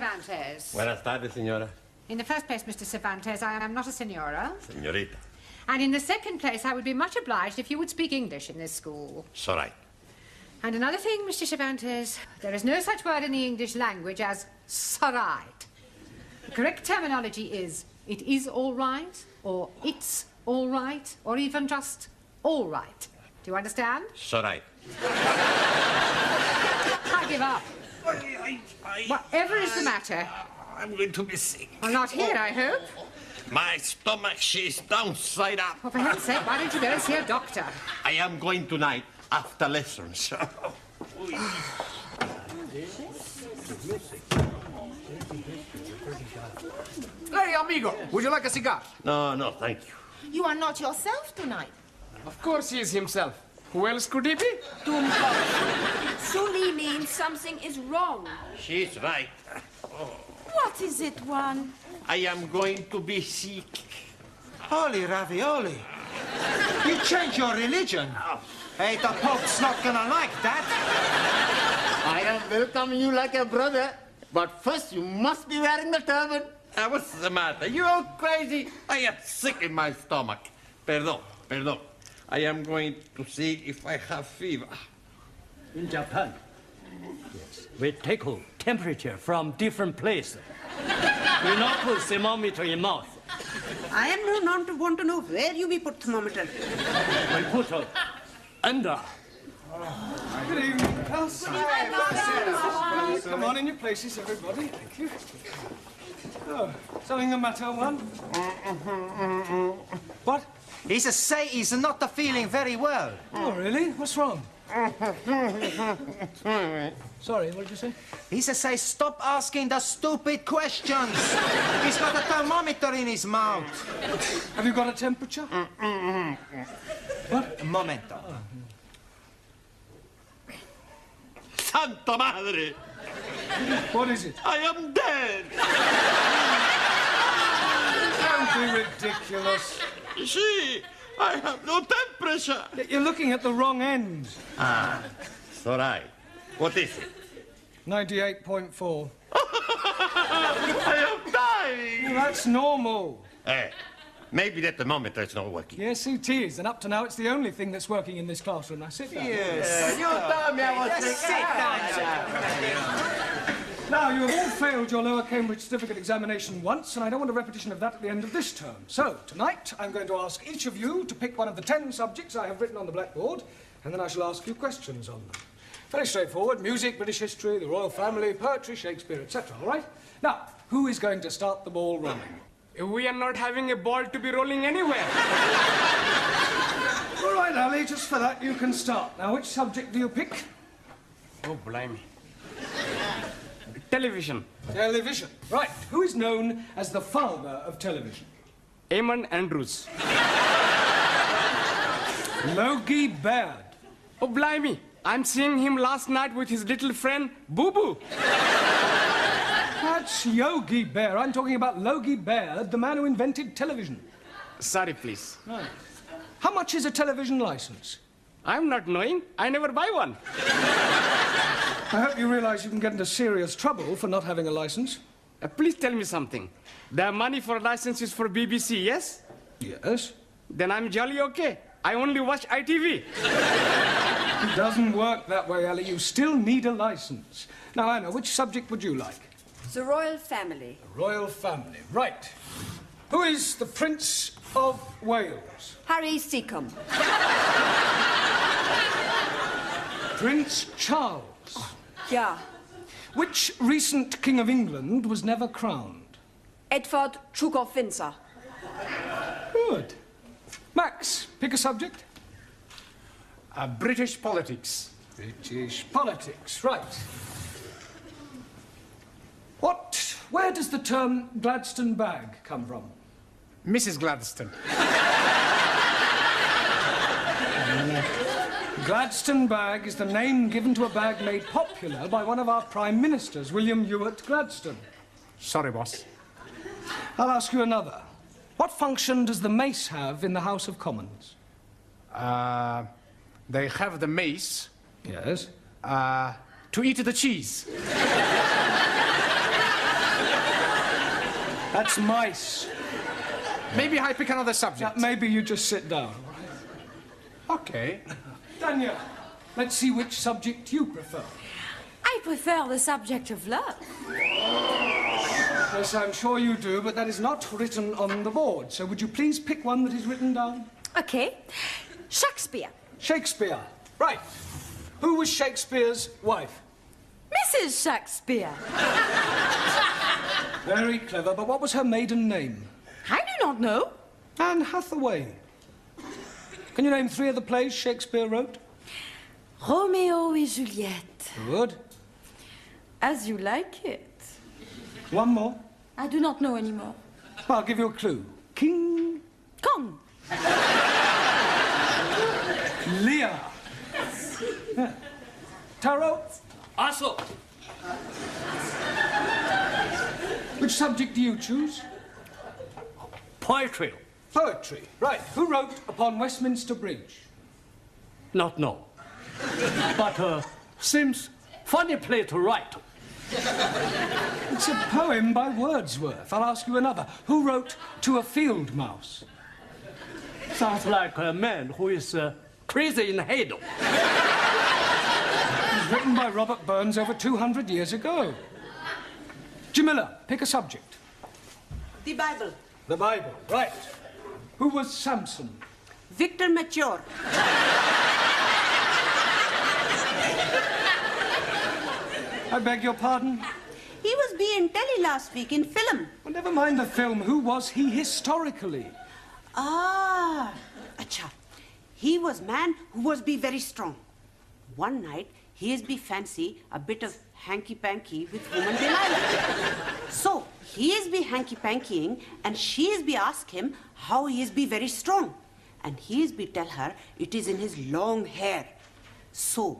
Cervantes. Buenas tardes, señora. In the first place, Mr. Cervantes, I am not a senora. Señorita. And in the second place, I would be much obliged if you would speak English in this school. It's all right. And another thing, Mr. Cervantes, there is no such word in the English language as "sorright." The correct terminology is, it is all right, or it's all right, or even just all right. Do you understand? It's all right. I give up. Whatever is the matter? I'm going to be sick. Well, not here, I hope. My stomach, she's downside up. Well, for heaven's sake, why don't you go and see a doctor? I am going tonight after lessons. Hey, amigo, would you like a cigar? No, thank you. You are not yourself tonight. Of course he is himself. Who else could he be? Sully means something is wrong. She's right. What is it, Juan? I am going to be sick. Holy ravioli. You change your religion. Hey, the Pope's not gonna like that. I am welcoming you like a brother, but first you must be wearing the turban. What's the matter? You all crazy? I am sick in my stomach. Perdón. I am going to see if I have fever. In Japan, we take temperature from different places. We not put thermometer in mouth. I am not want to know where you will put thermometer. We put under. Good evening, class. Come on in your places, everybody. Thank you. Oh, something the matter, Juan? What? He's say he's not feeling very well. Oh, really? What's wrong? Sorry, what did you say? He say stop asking the stupid questions. He's got a thermometer in his mouth. Have you got a temperature? What? A momento. Santa Madre! What is it? I am dead! Don't be ridiculous. See, I have no temperature. You're looking at the wrong end. It's all right. What is it? 98.4. I am dying! That's normal. Maybe that thermometer is not working. Yes, it is. And up to now, it's the only thing that's working in this classroom. Now, sit down. Yes. You told me I was sick. Sit down. Now, you have all failed your lower Cambridge certificate examination once, and I don't want a repetition of that at the end of this term. So, tonight, I'm going to ask each of you to pick one of the 10 subjects I have written on the blackboard, and then I shall ask you questions on them. Very straightforward. Music, British history, the royal family, poetry, Shakespeare, etc. All right? Now, who is going to start the ball rolling? We are not having a ball to be rolling anywhere. All right, Ali, just for that, you can start. Now, which subject do you pick? Oh, blimey. Television. Television. Right. Who is known as the father of television? Eamon Andrews. Logie Baird. Oh, blimey. I'm seeing him last night with his little friend, Boo Boo. That's Yogi Bear. I'm talking about Logie Baird, the man who invented television. Sorry, please. Right. How much is a television license? I'm not knowing. I never buy one. I hope you realize you can get into serious trouble for not having a license. Please tell me something. The money for license is for BBC, yes? Yes. Then I'm jolly okay. I only watch ITV. It doesn't work that way, Ali. You still need a license. Now, Anna, which subject would you like? The royal family. The royal family. Right. Who is the Prince of Wales? Harry Seacombe. Prince Charles. Yeah. Which recent King of England was never crowned? Edward, Duke of Windsor. Good. Max, pick a subject. British politics. British politics, right. Where does the term Gladstone bag come from? Mrs. Gladstone. Gladstone bag is the name given to a bag made popular by one of our prime ministers, William Ewart Gladstone. Sorry, boss. I'll ask you another. What function does the mace have in the House of Commons? They have the mace. Yes. To eat the cheese. That's mice. Maybe I pick another subject. Maybe you just sit down. Okay. Danya, let's see which subject you prefer. I prefer the subject of love. Yes, I'm sure you do, but that is not written on the board. So would you please pick one that is written down? Okay. Shakespeare. Shakespeare. Right. Who was Shakespeare's wife? Mrs. Shakespeare. Very clever, but what was her maiden name? I do not know. Anne Hathaway. Can you name 3 of the plays Shakespeare wrote? Romeo et Juliet. Good. As you like it. One more. I do not know anymore. I'll give you a clue. King Kong. Lear. Yeah. Taro, Also, which subject do you choose? poetry. Poetry. Right. Who wrote Upon Westminster Bridge? Not know. But seems funny play to write. It's a poem by Wordsworth. I'll ask you another. Who wrote To a Field Mouse? Sounds like a man who is crazy in the head. It was written by Robert Burns over 200 years ago. Jamila, pick a subject. The Bible. The Bible. Right. Who was Samson? Victor Mature. I beg your pardon? He was being telly last week in film. Well, never mind the film. Who was he historically? Ah, acha. He was man who was be very strong. One night, he is be fancy a bit of hanky-panky with woman Delilah. So, he is be hanky-pankying and she is be ask him how he is be very strong. And he is be tell her it is in his long hair. So,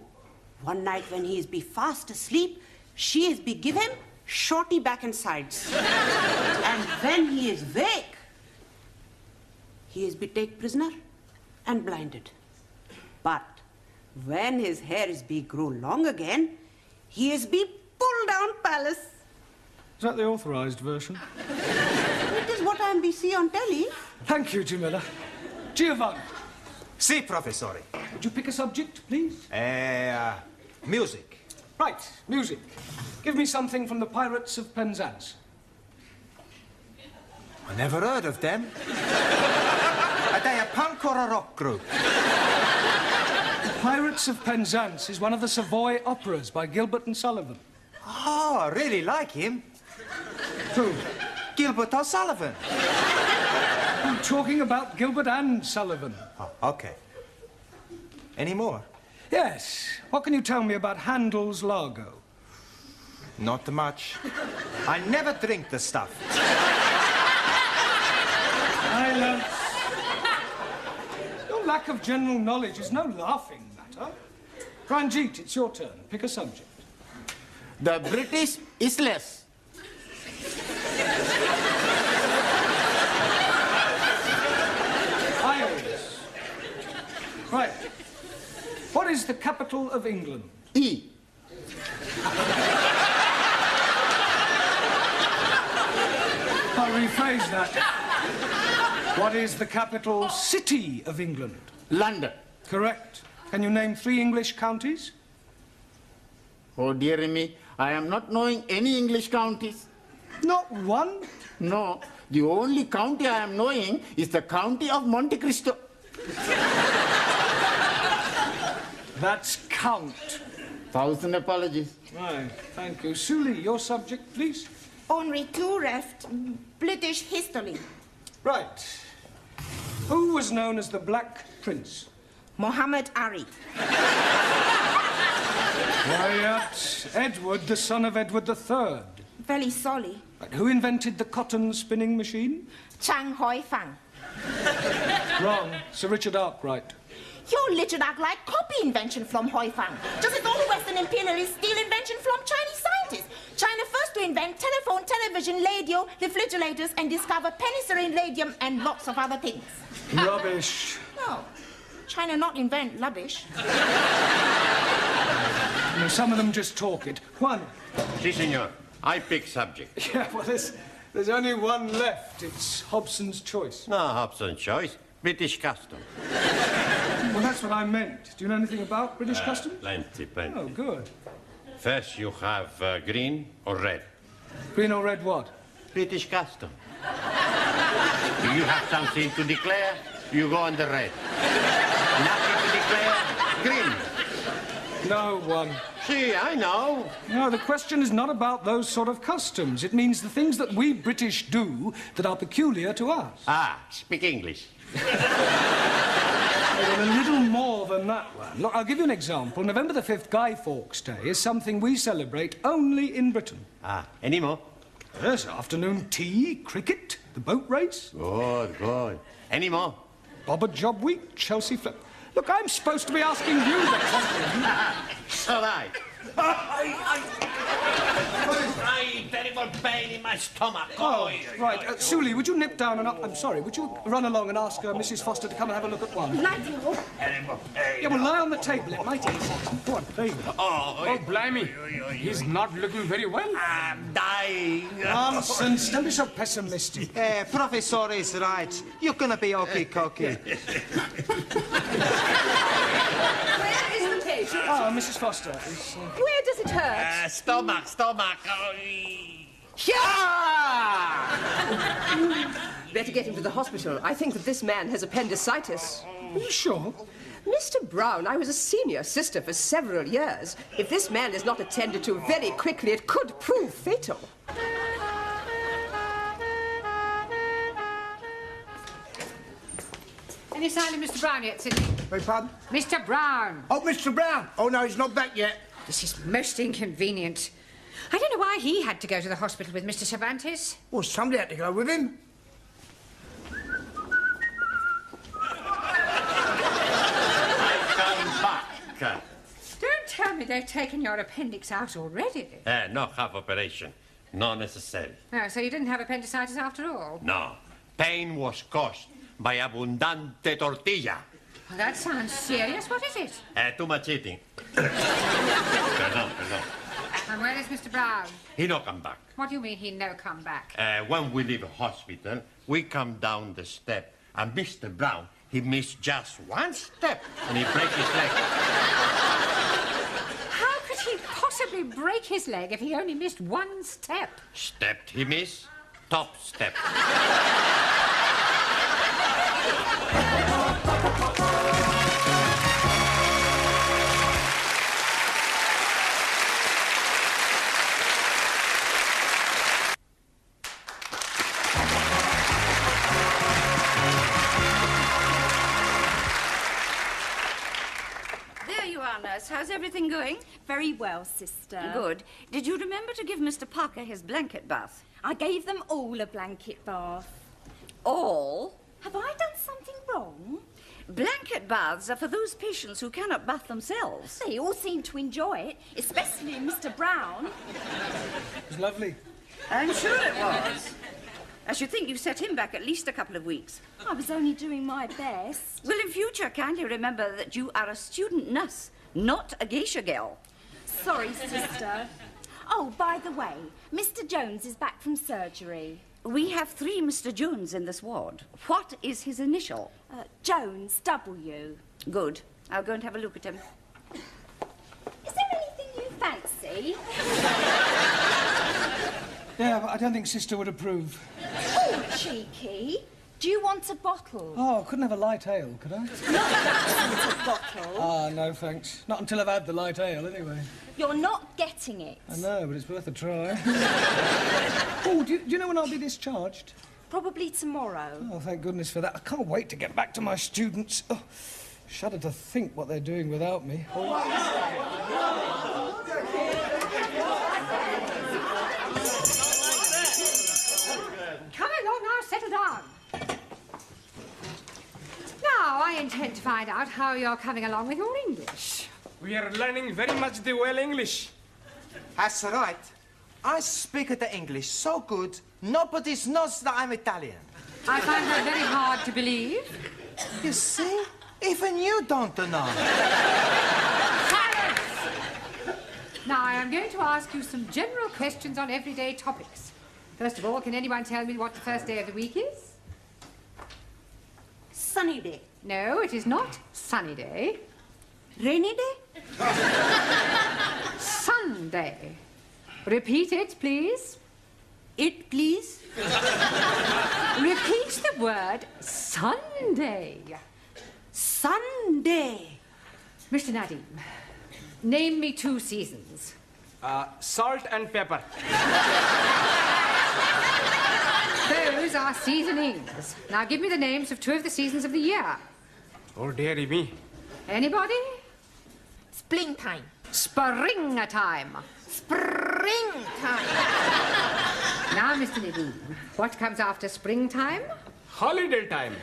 one night when he is be fast asleep, she is be give him shorty back and sides. And when he is wake, he is be take prisoner and blinded. But when his hair is be grow long again, he is be pulled down palace. Is that the authorized version? It is what I am be see on telly. Thank you, Jamila. Giovanni, Si, professore. would you pick a subject, please? Music. Right, music. Give me something from the Pirates of Penzance. I never heard of them. Are they a punk or a rock group? The Pirates of Penzance is one of the Savoy operas by Gilbert and Sullivan. Oh, I really like him. Who? Gilbert O'Sullivan. I'm talking about Gilbert and Sullivan. Oh, okay. Any more? Yes. What can you tell me about Handel's Largo? Not much. I never drink the stuff. Silence. Your lack of general knowledge is no laughing matter. Ranjit, it's your turn. Pick a subject. The British Isles. Isles. Right. What is the capital of England? E. I'll rephrase that. What is the capital city of England? London. Correct. Can you name 3 English counties? Oh, dear me, I am not knowing any English counties. Not one? No, the only county I am knowing is the county of Monte Cristo. That's count. 1,000 apologies. Right, thank you. Suli, your subject, please. Only 2 left. British history. Right. Who was known as the Black Prince? Muhammad Ali. Quiet. Edward, the son of Edward III. Very sorry. Right, who invented the cotton spinning machine? Chang Hoi Fang. Wrong. Sir Richard Arkwright. Your Richard Arkwright copy invention from Hoi Fang. Just as all the Western imperialists steal invention from Chinese scientists. China first to invent telephone, television, radio, refrigerators, and discover penicillin, radium, and lots of other things. Rubbish. No. China not invent rubbish. You know, some of them just talk it. Juan. Si, senor. I pick subject. Yeah, well, there's There's only one left. It's Hobson's choice. No, Hobson's choice. British custom. Well, that's what I meant. Do you know anything about British customs? Plenty. Oh, good. First, you have green or red. Green or red what? British custom. Do you have something to declare? You go on the red. Nothing to declare? Green. No one. See, I know. No, the question is not about those sort of customs. It means the things that we British do that are peculiar to us. Ah, speak English. Well, a little more than that one. Look, I'll give you an example. November the 5th, Guy Fawkes Day, is something we celebrate only in Britain. Ah, any more? Yes, afternoon tea, cricket, the boat race. Good. Any more? Bobber Job Week, Chelsea Flip. Look, I'm supposed to be asking you the question. So right. Terrible pain in my stomach. Oh, right. Suli, would you nip down and... I'm sorry, would you run along and ask Mrs. Foster to come and have a look at one? Terrible pain. Yeah, well, lie on the table. It might ease. Go on, there you go. Oh, blimey. He's not looking very well. I'm dying. Nonsense. Don't be so pessimistic. Professor is right. You're gonna be okay-cokey. Where is the patient? Ah, Mrs. Foster. Where does it hurt? Stomach. Better get him to the hospital. I think that this man has appendicitis. Are you sure? Mr. Brown, I was a senior sister for several years. If this man is not attended to very quickly, it could prove fatal. Any sign of Mr. Brown yet, Sidney? Beg pardon? Mr. Brown. Oh, Mr. Brown. Oh, no, he's not back yet. This is most inconvenient. I don't know why he had to go to the hospital with Mr. Cervantes. Well, somebody had to go with him. Come back. Don't tell me they've taken your appendix out already. No half operation. Not necessary. Oh, so you didn't have appendicitis after all? No. Pain was caused by abundante tortilla. Well, that sounds serious. What is it? Too much eating. Perdón. And where is Mr. Brown? He no come back. What do you mean he no come back? When we leave a hospital, we come down the step, and Mr. Brown, he missed just one step, and he break his leg. How could he possibly break his leg if he only missed one step? Stepped he miss, top step. There you are, nurse. How's everything going? Very well, sister. Good. Did you remember to give Mr. Parker his blanket bath? I gave them all a blanket bath. All? Have I done something wrong? Blanket baths are for those patients who cannot bath themselves. They all seem to enjoy it, especially Mr. Brown. It was lovely. I'm sure it was. I should think you set him back at least a couple of weeks. I was only doing my best. Well, in future, kindly remember that you are a student nurse, not a geisha girl. Sorry, sister. Oh, by the way, Mr. Jones is back from surgery. We have 3 Mr. Jones in this ward. What is his initial? Jones, W. Good. I'll go and have a look at him. Is there anything you fancy? Yeah, but I don't think Sister would approve. Oh, cheeky. Do you want a bottle? Oh, I couldn't have a light ale, could I? Not that sort of bottle. Ah, no, thanks. Not until I've had the light ale, anyway. You're not getting it. I know, but it's worth a try. Oh, do you know when I'll be discharged? Probably tomorrow. Oh, thank goodness for that. I can't wait to get back to my students. Oh, shudder to think what they're doing without me. Come along now, settle down. Now, I intend to find out how you're coming along with your English. We are learning very much the well English. That's right. I speak the English so good, nobody knows that I'm Italian. I find that very hard to believe. You see? Even you don't know. Silence! Now, I am going to ask you some general questions on everyday topics. First of all, can anyone tell me what the first day of the week is? Sunny day. No, it is not sunny day. Rainy day? Sunday. Repeat it, please. It, please? Repeat the word Sunday. Sunday. Mr. Nadim, name me 2 seasons. Salt and pepper. Those are seasonings. Now give me the names of 2 of the seasons of the year. Oh, dearie me. Anybody? Springtime. Springtime. Springtime. Now, Mr. Nadim, what comes after springtime? Holiday time.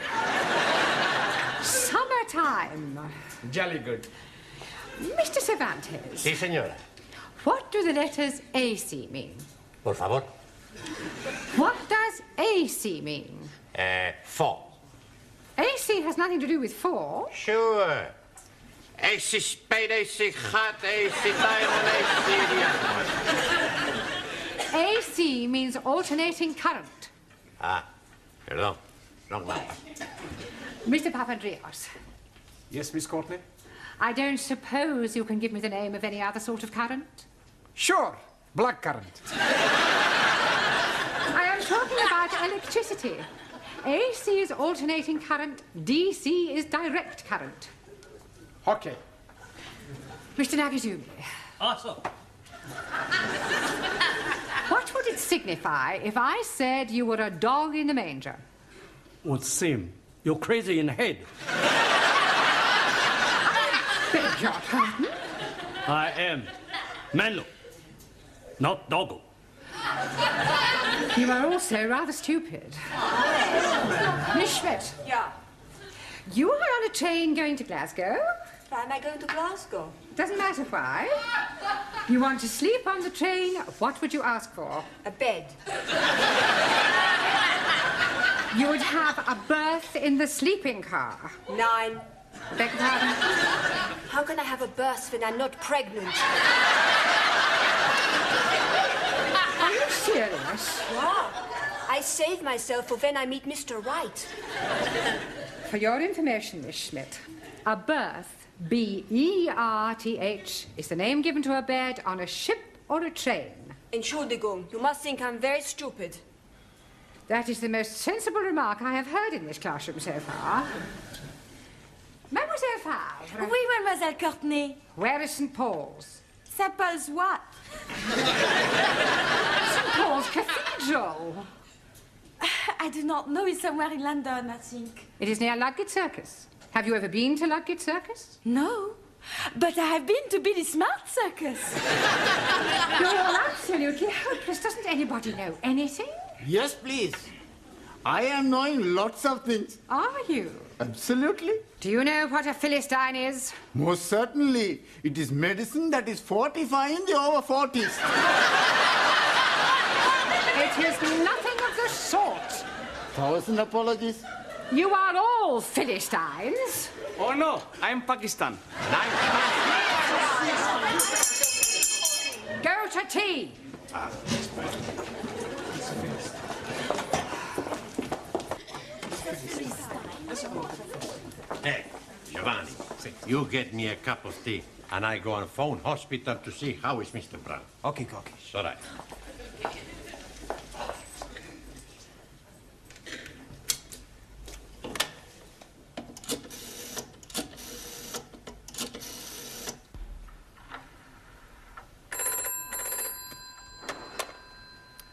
Summertime. Jolly good. Mr. Cervantes. Sí, señora. What do the letters AC mean? Por favor. What does AC mean? 4. AC has nothing to do with 4. Sure. AC spade, AC hot, AC diamond, AC... AC means alternating current. Ah, perdón. Wrong one. Mr. Papandreou, Yes, Miss Courtney? I don't suppose you can give me the name of any other sort of current? Sure. Blackcurrant. I am talking about electricity. AC is alternating current, DC is direct current. Okay. Mr. Nagazumi, Also, what would it signify if I said you were a dog in the manger? would seem you're crazy in the head. Beg your pardon? I am Manu, not Doggo. You are also rather stupid. Miss Schmidt, Yeah. you are on a train going to Glasgow. Why am I going to Glasgow? Doesn't matter why. You want to sleep on the train, what would you ask for? A bed. You would have a berth in the sleeping car. 9. Beg your pardon? How can I have a berth when I'm not pregnant? Are you serious? Yeah. I save myself for when I meet Mr. Right. For your information, Miss Schmidt, a berth, B-E-R-T-H, is the name given to a bed on a ship or a train. Entschuldigung, you must think I'm very stupid. That is the most sensible remark I have heard in this classroom so far. Mademoiselle Favre. Oui, Mademoiselle Courtney. Where is St. Paul's? St. Paul's what? St. Paul's Cathedral. I do not know. It's somewhere in London, I think. It is near Ludgate Circus. Have you ever been to Ludgate Circus? No. But I have been to Billy Smart Circus. You're all absolutely hopeless. Doesn't anybody know anything? Yes, please. I am knowing lots of things. Are you? Absolutely. Do you know what a Philistine is? Most certainly. It is medicine that is fortifying the over 40s. It is nothing of the sort. 1,000 apologies. You are all Philistines. Oh no, I'm Pakistan. Go to tea. Hey, Giovanni, you get me a cup of tea, and I go and phone hospital to see how is Mr. Brown. Okay, okay. All right.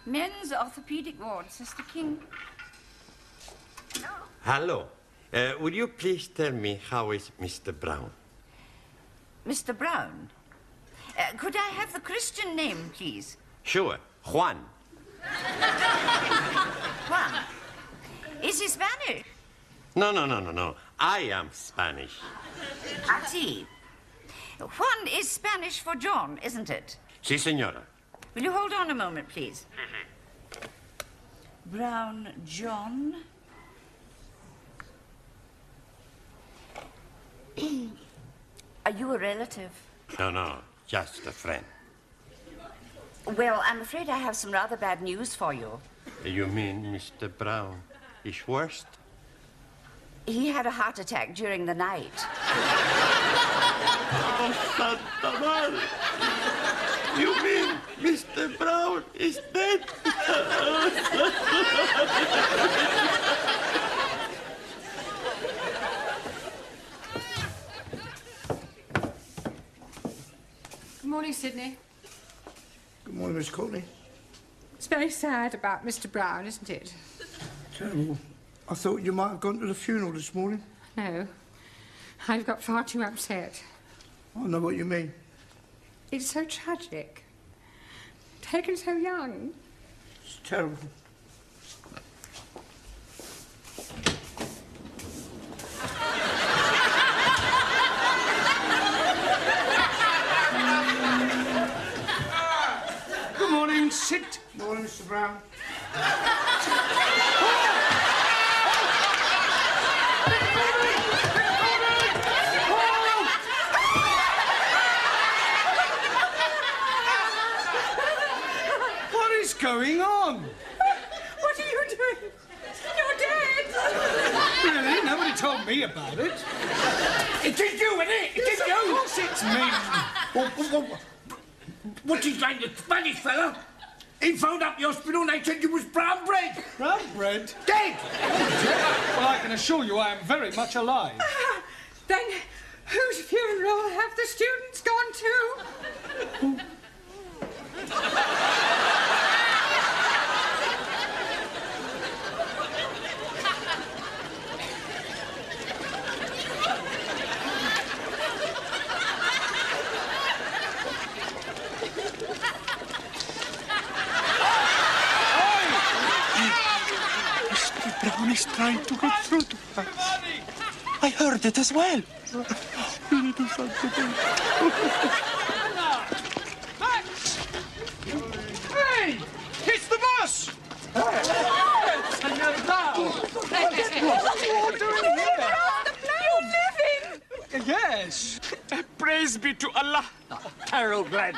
Men's orthopedic ward, Sister King. Hello. Would you please tell me how is Mr. Brown? Mr. Brown? Could I have the Christian name, please? Sure, Juan. Juan. Is he Spanish? No. I am Spanish. I see. Juan is Spanish for John, isn't it? Sí, señora. Will you hold on a moment, please? Brown John. Are you a relative? No, just a friend. Well, I'm afraid I have some rather bad news for you. You mean Mr. Brown is worst? He had a heart attack during the night. Oh, Santa Madre. You mean Mr. Brown is dead? Good morning, Sydney. Good morning, Miss Courtney. It's very sad about Mr. Brown, isn't it? Terrible. I thought you might have gone to the funeral this morning. No. I've got far too upset. I know what you mean. It's so tragic. Taken so young. It's terrible. Good morning, sit. Morning, Mr. Brown. What is going on? What are you doing? You're dead! Really? Nobody told me about it. It is you, isn't it? It is you. Of course it's me. What's his name, the Spanish fella? He phoned up the hospital and they said you was brown bread. Brown bread? Dead! Well, I can assure you I am very much alive. Then whose funeral have the students gone to? Brown is trying to get through to us. I heard it as well. We need to do something. Max! Hey! It's the bus! Senor Brown! What are you all doing here? You're living! Yes. Praise be to Allah. Terrible glad.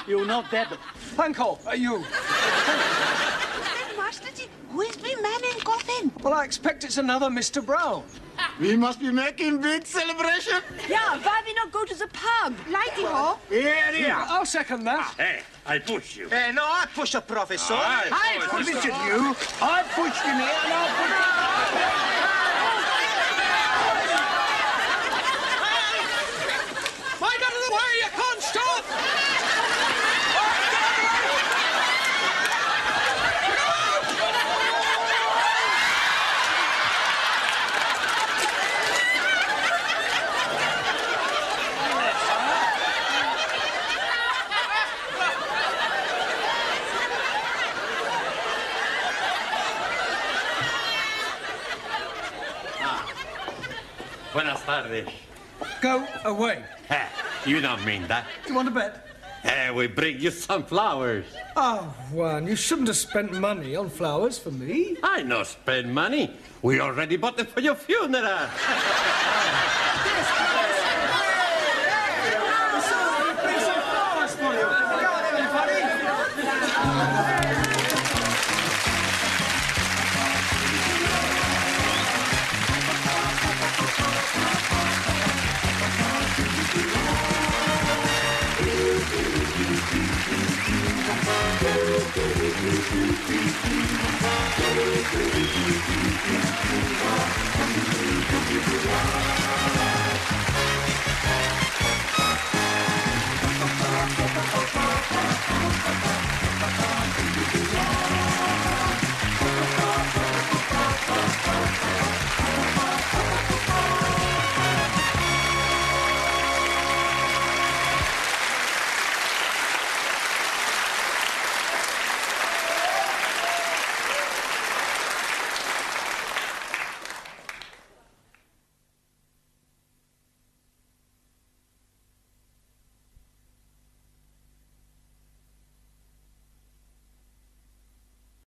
You're not dead. Panko, are you? Masterji, who is the man in coffin? Well, I expect it's another Mr. Brown. We must be making big celebration. Yeah, why we not go to the pub? Lighty ho. Here. I'll second that. Hey, I push you. Hey, no, I push a professor. I pushed you. I pushed him here and I'll Mind out of the way, you can't stop! Buenas tardes. Go away. You don't mean that. You want to bet? We bring you some flowers. Oh, Juan, you shouldn't have spent money on flowers for me. I no spend money. We already bought them for your funeral. Thank you.